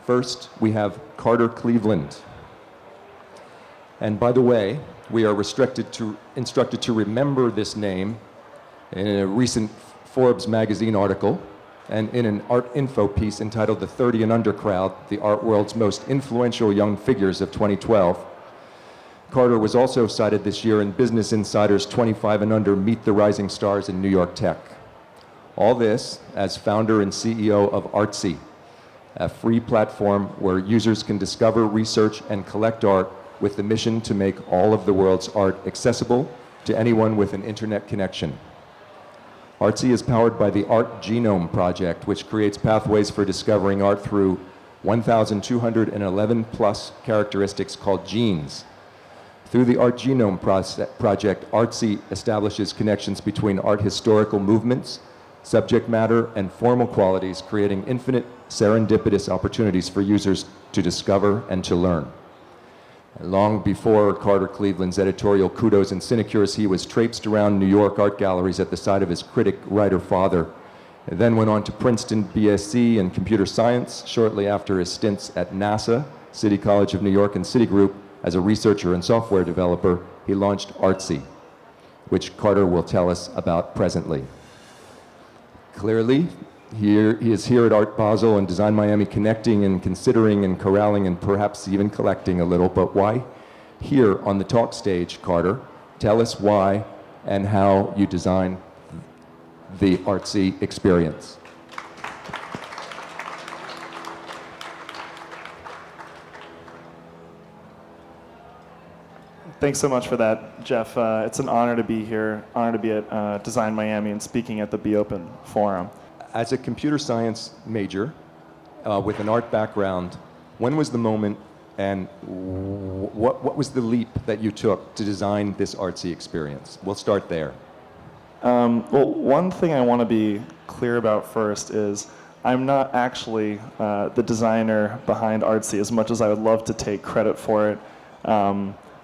First, we have Carter Cleveland. And by the way, we are instructed to remember this name in a recent Forbes magazine article and in an art info piece entitled The 30 and Under Crowd, the art world's most influential young figures of 2012. Carter was also cited this year in Business Insider's 25 and Under Meet the Rising Stars in New York Tech. All this as founder and CEO of Artsy, a free platform where users can discover, research, and collect art with the mission to make all of the world's art accessible to anyone with an internet connection. Artsy is powered by the Art Genome Project, which creates pathways for discovering art through 1,211 plus characteristics called genes. Through the Art Genome Project, Artsy establishes connections between art historical movements, subject matter, and formal qualities, creating infinite serendipitous opportunities for users to discover and to learn. Long before Carter Cleveland's editorial kudos and sinecures, he was traipsed around New York art galleries at the side of his critic writer father, and then went on to Princeton BSc in computer science shortly after his stints at NASA, City College of New York, and Citigroup. As a researcher and software developer, he launched Artsy, which Carter will tell us about presently. Clearly, he is here at Art Basel and Design Miami, connecting and considering and corralling and perhaps even collecting a little, but why here on the talk stage, Carter? Tell us why and how you design the Artsy experience. Thanks so much for that, Jeff. It's an honor to be here, honor to be at Design Miami and speaking at the Be Open Forum. As a computer science major with an art background, when was the moment and what was the leap that you took to design this Artsy experience? We'll start there. Well, one thing I want to be clear about first is I'm not actually the designer behind Artsy as much as I would love to take credit for it.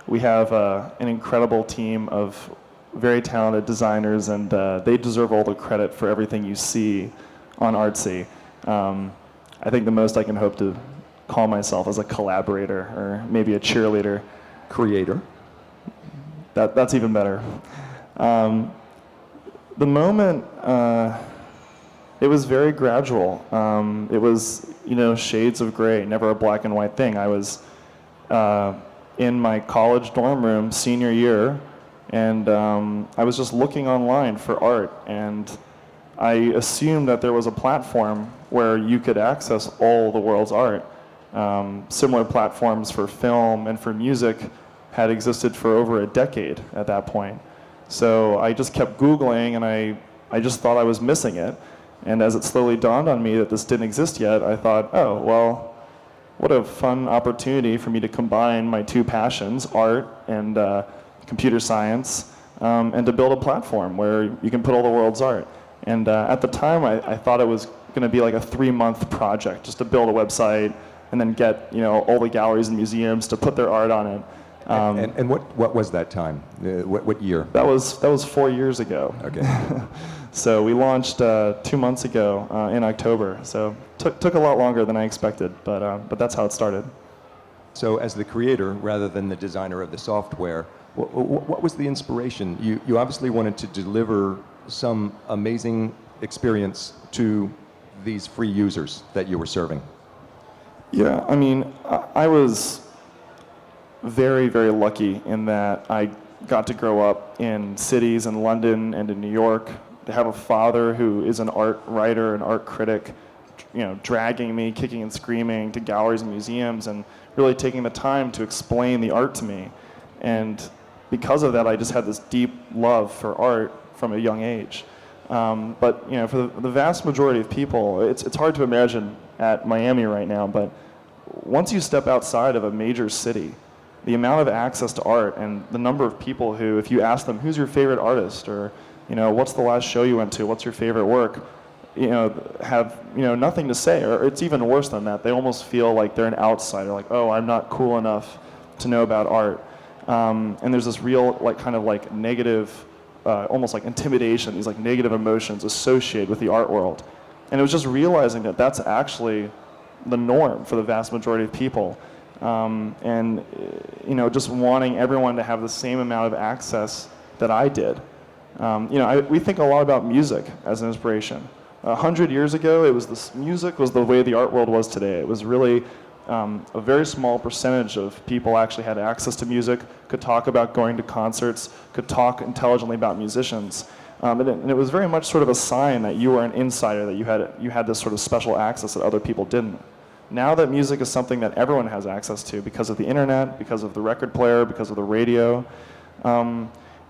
We have an incredible team of very talented designers, and they deserve all the credit for everything you see on Artsy. I think the most I can hope to call myself as a collaborator or maybe a cheerleader. Creator. That's even better. The moment, it was very gradual. It was, shades of gray, never a black and white thing. I was in my college dorm room senior year, and I was just looking online for art, and I assumed that there was a platform where you could access all the world's art. Similar platforms for film and for music had existed for over a decade at that point. So I just kept Googling, and I just thought I was missing it. And as it slowly dawned on me that this didn't exist yet, I thought, oh, well, what a fun opportunity for me to combine my two passions, art and computer science, and to build a platform where you can put all the world's art. And at the time, I thought it was going to be like a 3-month project, just to build a website and then get all the galleries and museums to put their art on it. And what was that time? What year? That was 4 years ago. Okay. So we launched 2 months ago in October. So took a lot longer than I expected, but that's how it started. So as the creator rather than the designer of the software, what was the inspiration? You obviously wanted to deliver some amazing experience to these free users that you were serving. Yeah, I mean, I was very, very lucky in that I got to grow up in cities in London and in New York, to have a father who is an art writer, an art critic, dragging me, kicking and screaming to galleries and museums and really taking the time to explain the art to me. And because of that, I just had this deep love for art from a young age. But for the vast majority of people, it's hard to imagine at Miami right now, but once you step outside of a major city, the amount of access to art and the number of people who, if you ask them, who's your favorite artist, or what's the last show you went to, what's your favorite work, have nothing to say, or it's even worse than that. They almost feel like they're an outsider, like, oh, I'm not cool enough to know about art. And there's this real negative, almost like intimidation, these like negative emotions associated with the art world. And it was just realizing that that's actually the norm for the vast majority of people. And just wanting everyone to have the same amount of access that I did. We think a lot about music as an inspiration. 100 years ago, music was the way the art world was today. It was really a very small percentage of people actually had access to music, could talk about going to concerts, could talk intelligently about musicians. And it was very much sort of a sign that you were an insider, that you had this sort of special access that other people didn't. Now that music is something that everyone has access to because of the internet, because of the record player, because of the radio,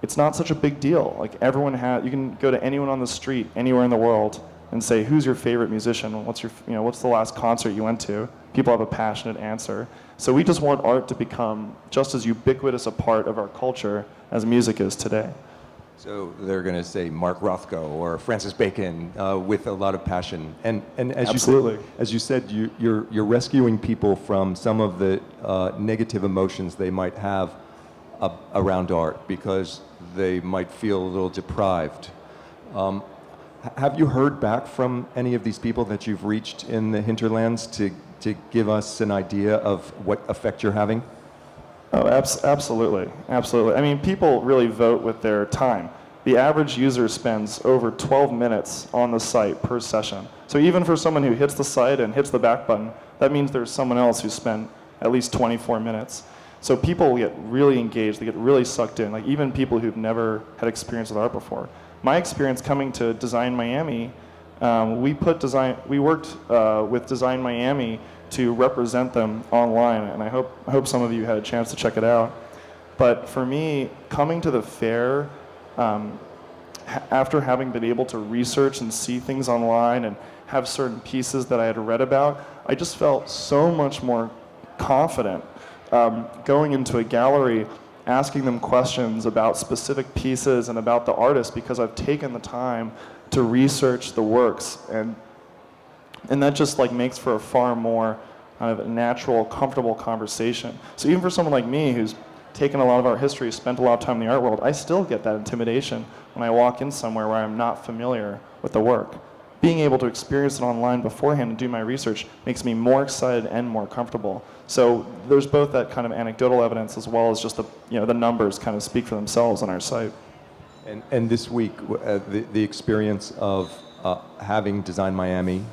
it's not such a big deal. Like you can go to anyone on the street, anywhere in the world, and say, who's your favorite musician? What's the last concert you went to? People have a passionate answer. So we just want art to become just as ubiquitous a part of our culture as music is today. So they're going to say Mark Rothko or Francis Bacon with a lot of passion. And Absolutely. As you said, you're rescuing people from some of the negative emotions they might have around art because they might feel a little deprived. Have you heard back from any of these people that you've reached in the hinterlands to give us an idea of what effect you're having? Oh, absolutely. Absolutely. I mean, people really vote with their time. The average user spends over 12 minutes on the site per session. So even for someone who hits the site and hits the back button, that means there's someone else who spent at least 24 minutes. So people get really engaged, they get really sucked in, like even people who've never had experience with art before. My experience coming to Design Miami, we worked with Design Miami to represent them online, and I hope some of you had a chance to check it out. But for me, coming to the fair, after having been able to research and see things online and have certain pieces that I had read about, I just felt so much more confident going into a gallery, asking them questions about specific pieces and about the artist because I've taken the time to research the works, and that just makes for a far more kind of natural, comfortable conversation. So even for someone like me who's taken a lot of art history, spent a lot of time in the art world, I still get that intimidation when I walk in somewhere where I'm not familiar with the work. Being able to experience it online beforehand and do my research makes me more excited and more comfortable. So there's both that kind of anecdotal evidence as well as just the numbers kind of speak for themselves on our site. And this week, the experience of having Design Miami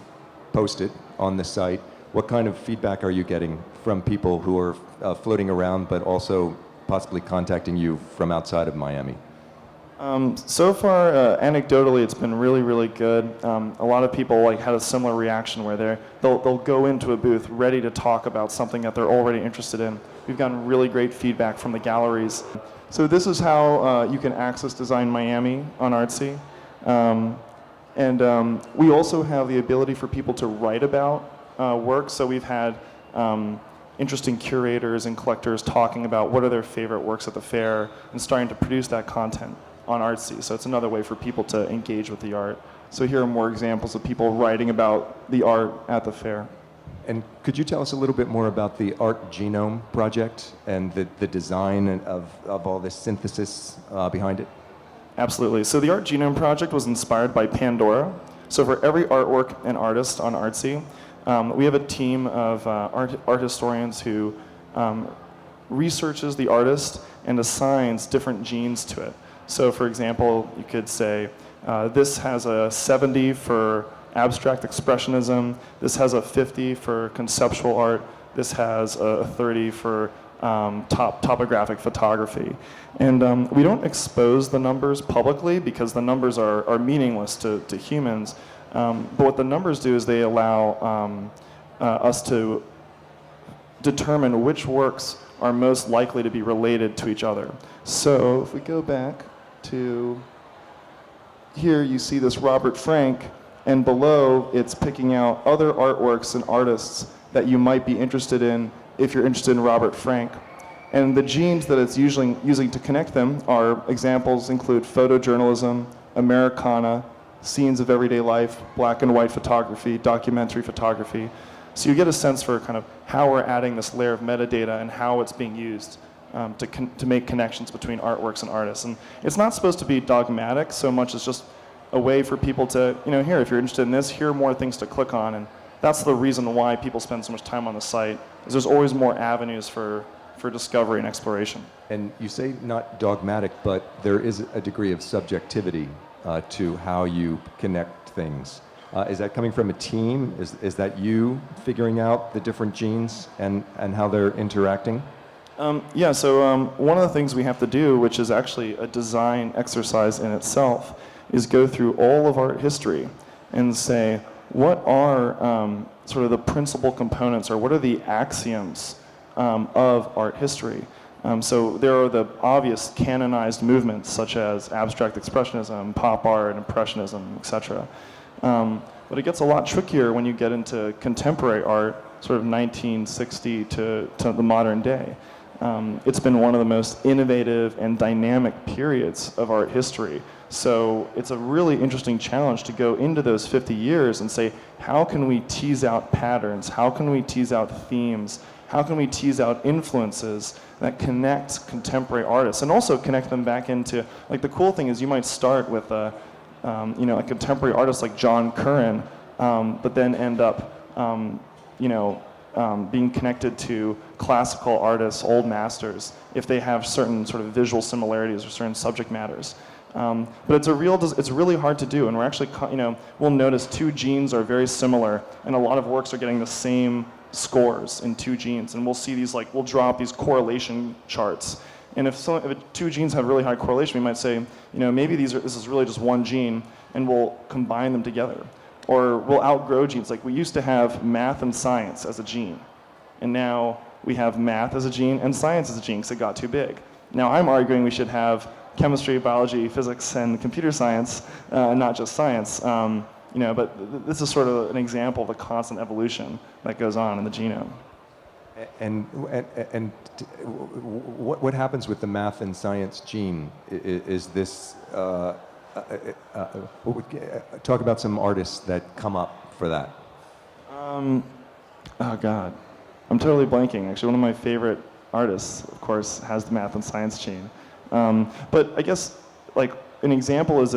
posted on the site, what kind of feedback are you getting from people who are floating around but also possibly contacting you from outside of Miami? So far, anecdotally, it's been really, really good. A lot of people had a similar reaction where they'll go into a booth ready to talk about something that they're already interested in. We've gotten really great feedback from the galleries. So this is how you can access Design Miami on Artsy. And we also have the ability for people to write about work. So we've had interesting curators and collectors talking about what are their favorite works at the fair and starting to produce that content on Artsy. So it's another way for people to engage with the art. So here are more examples of people writing about the art at the fair. And could you tell us a little bit more about the Art Genome project and the design of all this synthesis behind it? Absolutely. So the Art Genome project was inspired by Pandora. So for every artwork and artist on Artsy, we have a team of art historians who researches the artist and assigns different genes to it. So for example, you could say, this has a 70 for abstract expressionism, this has a 50 for conceptual art, this has a 30 for topographic photography. And we don't expose the numbers publicly because the numbers are meaningless to humans. But what the numbers do is they allow us to determine which works are most likely to be related to each other. So if we go back to here, you see this Robert Frank, and below it's picking out other artworks and artists that you might be interested in if you're interested in Robert Frank. And the genes that it's usually using to connect them are examples include photojournalism, Americana, scenes of everyday life, black and white photography, documentary photography. So you get a sense for kind of how we're adding this layer of metadata and how it's being used to make connections between artworks and artists. And it's not supposed to be dogmatic so much as just a way for people to, here, if you're interested in this, here are more things to click on, that's the reason why people spend so much time on the site, is there's always more avenues for discovery and exploration. And you say not dogmatic, but there is a degree of subjectivity to how you connect things. Is that coming from a team? Is that you figuring out the different genes and how they're interacting? Yeah, so one of the things we have to do, which is actually a design exercise in itself, is go through all of art history and say, what are sort of the principal components, or what are the axioms of art history? So there are the obvious canonized movements, such as abstract expressionism, pop art, impressionism, etc. But it gets a lot trickier when you get into contemporary art, sort of 1960 to the modern day. It's been one of the most innovative and dynamic periods of art history. So it's a really interesting challenge to go into those 50 years and say, how can we tease out patterns? How can we tease out themes? How can we tease out influences that connect contemporary artists and also connect them back into, like, the cool thing is you might start with a contemporary artist like John Curran, but then end up, being connected to classical artists, old masters, if they have certain sort of visual similarities or certain subject matters. But it's really hard to do, and we're actually, we'll notice two genes are very similar, and a lot of works are getting the same scores in two genes, and we'll see these, we'll draw up these correlation charts. And if two genes have really high correlation, we might say, maybe this is really just one gene, and we'll combine them together. Or we'll outgrow genes. Like, we used to have math and science as a gene, and now we have math as a gene and science as a gene because it got too big. Now I'm arguing we should have chemistry, biology, physics, and computer science, not just science. But this is sort of an example of the constant evolution that goes on in the genome. And what happens with the math and science gene? Is this talk about some artists that come up for that? Oh God, I'm totally blanking. Actually, one of my favorite artists, of course, has the math and science gene. But I guess, an example is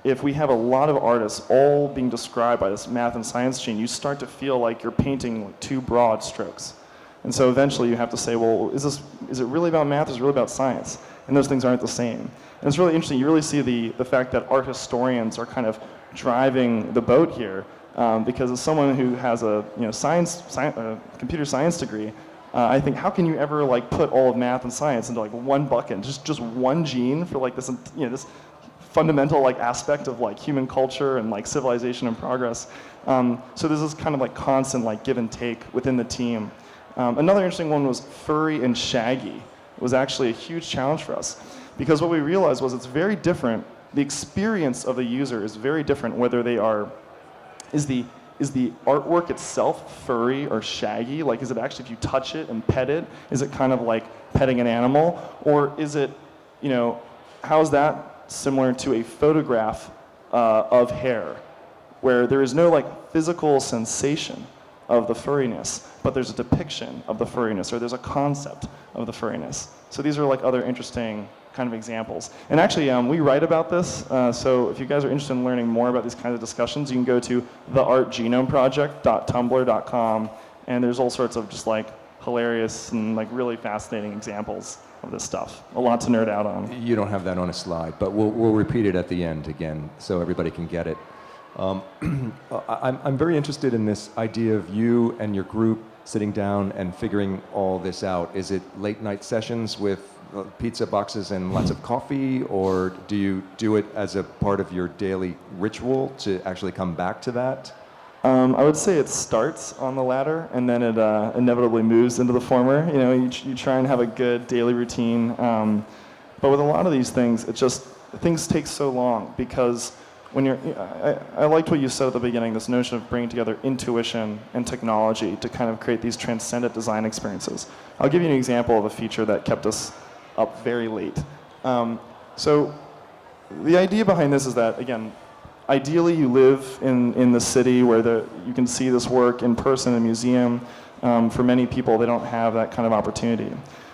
if we have a lot of artists all being described by this math and science gene, you start to feel like you're painting two broad strokes. And so eventually you have to say, well, is it really about math or is it really about science? And those things aren't the same. And it's really interesting. You really see the fact that art historians are kind of driving the boat here, because as someone who has a computer science degree, I think, how can you ever put all of math and science into one bucket, just one gene for this this fundamental aspect of human culture and civilization and progress. So this is kind of constant give and take within the team. Another interesting one was furry and shaggy. It was actually a huge challenge for us, because what we realized was it's very different. The experience of the user is very different whether they are, is the artwork itself furry or shaggy? Is it actually, if you touch it and pet it, is it kind of like petting an animal? Or is it, how is that similar to a photograph of hair, where there is no physical sensation of the furriness, but there's a depiction of the furriness, or there's a concept of the furriness. So these are other interesting kind of examples. And actually, we write about this, so if you guys are interested in learning more about these kinds of discussions, you can go to theartgenomeproject.tumblr.com, and there's all sorts of just hilarious and really fascinating examples of this stuff. A lot to nerd out on. You don't have that on a slide, but we'll repeat it at the end again so everybody can get it. I'm very interested in this idea of you and your group sitting down and figuring all this out. Is it late night sessions with pizza boxes and lots of coffee, or do you do it as a part of your daily ritual to actually come back to that? I would say it starts on the latter, and then it inevitably moves into the former. You try and have a good daily routine, but with a lot of these things, things take so long, because when I liked what you said at the beginning, this notion of bringing together intuition and technology to kind of create these transcendent design experiences. I'll give you an example of a feature that kept us up very late. So the idea behind this is that, again, ideally you live in the city where you can see this work in person in a museum. For many people, they don't have that kind of opportunity.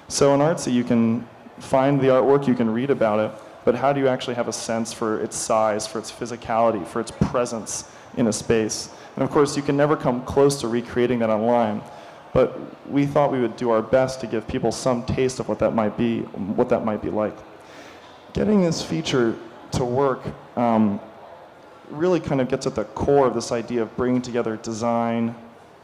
So in Artsy, you can find the artwork, you can read about it, but how do you actually have a sense for its size, for its physicality, for its presence, in a space. And of course, you can never come close to recreating that online. But we thought we would do our best to give people some taste of what that might be like. Getting this feature to work really kind of gets at the core of this idea of bringing together design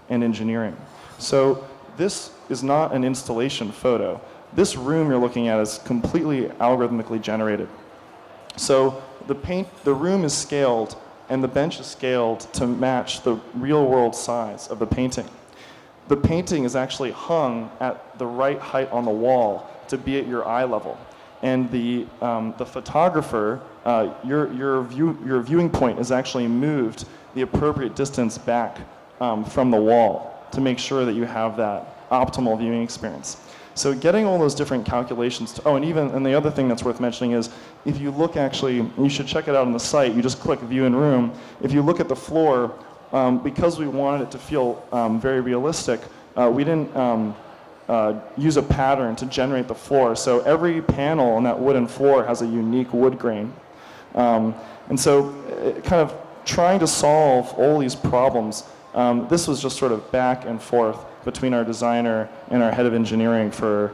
and engineering. So this is not an installation photo. This room you're looking at is completely algorithmically generated. So the room is scaled and the bench is scaled to match the real world size of the painting. The painting is actually hung at the right height on the wall to be at your eye level. And the photographer, your viewing point is actually moved the appropriate distance back from the wall to make sure that you have that optimal viewing experience. So getting all those different calculations, and the other thing that's worth mentioning is, if you look actually, you should check it out on the site, you just click view in room. If you look at the floor, because we wanted it to feel very realistic, we didn't use a pattern to generate the floor. So every panel on that wooden floor has a unique wood grain. And so kind of trying to solve all these problems, this was just sort of back and forth between our designer and our head of engineering for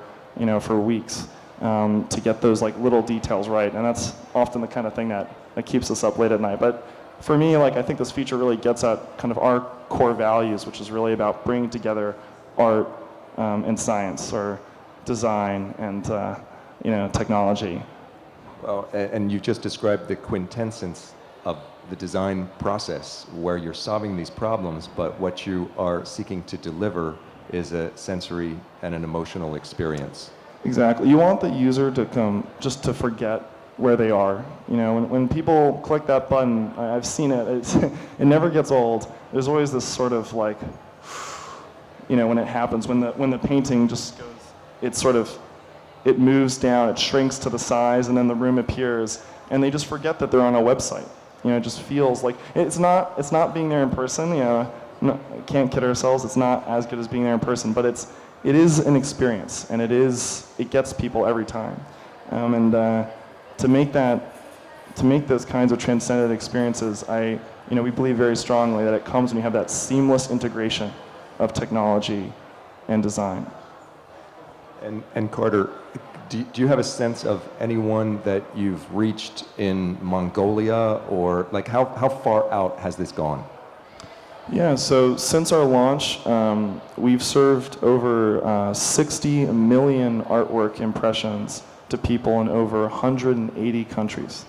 weeks to get those like little details right. And that's often the kind of thing that keeps us up late at night. But for me, I think this feature really gets at kind of our core values, which is really about bringing together art and science, or design and technology. Well, and you just described the quintessence of the design process, where you're solving these problems, but what you are seeking to deliver is a sensory and an emotional experience. Exactly. You want the user to come just to forget where they are. When people click that button, I've seen it. It never gets old. There's always this sort of like, when it happens, when the painting just goes, it moves down, it shrinks to the size, and then the room appears, and they just forget that they're on a website. It just feels like it's not being there in person. Can't kid ourselves. It's not as good as being there in person, but it is an experience, and it gets people every time. To make those kinds of transcendent experiences, we believe very strongly that it comes when you have that seamless integration of technology and design. And Carter, do you have a sense of anyone that you've reached in Mongolia, or like how far out has this gone? Yeah, so since our launch, we've served over 60 million artwork impressions to people in over 180 countries.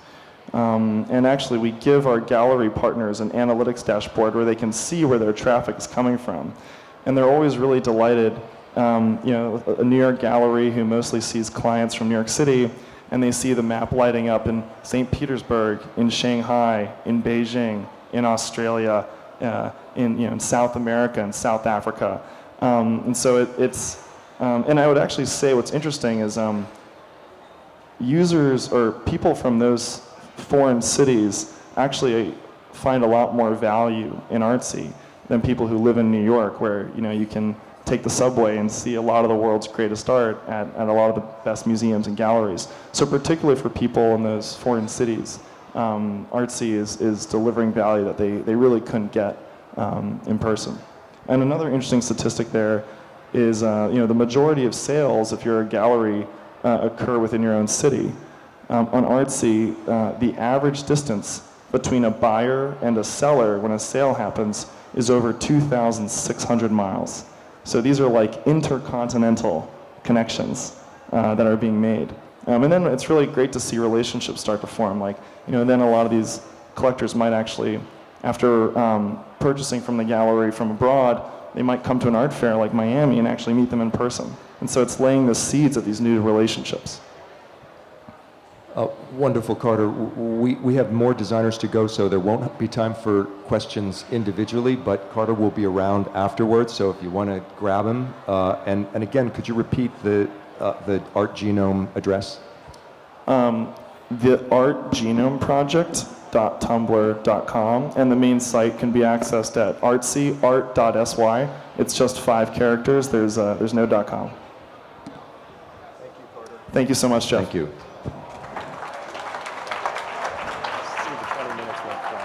And actually, we give our gallery partners an analytics dashboard where they can see where their traffic is coming from. And they're always really delighted. A New York gallery who mostly sees clients from New York City, and they see the map lighting up in St. Petersburg, in Shanghai, in Beijing, in Australia, in South America and South Africa. And so and I would actually say what's interesting is users or people from those foreign cities actually find a lot more value in Artsy than people who live in New York, where you can take the subway and see a lot of the world's greatest art at a lot of the best museums and galleries. So particularly for people in those foreign cities, Artsy is delivering value that they really couldn't get in person. And another interesting statistic there is the majority of sales, if you're a gallery, occur within your own city. On Artsy, the average distance between a buyer and a seller when a sale happens is over 2,600 miles. So these are like intercontinental connections that are being made. And then it's really great to see relationships start to form. Then a lot of these collectors might actually, after purchasing from the gallery from abroad, they might come to an art fair like Miami and actually meet them in person. And so it's laying the seeds of these new relationships. Wonderful, Carter. We have more designers to go, so there won't be time for questions individually, but Carter will be around afterwards, so if you want to grab him. And again, could you repeat the Art Genome address? The artgenomeproject.tumblr.com, and the main site can be accessed at artsyart.sy. It's just 5 characters. There's no .com. Thank you, Carter. Thank you so much, Jeff. Thank you. See the 20 minutes left.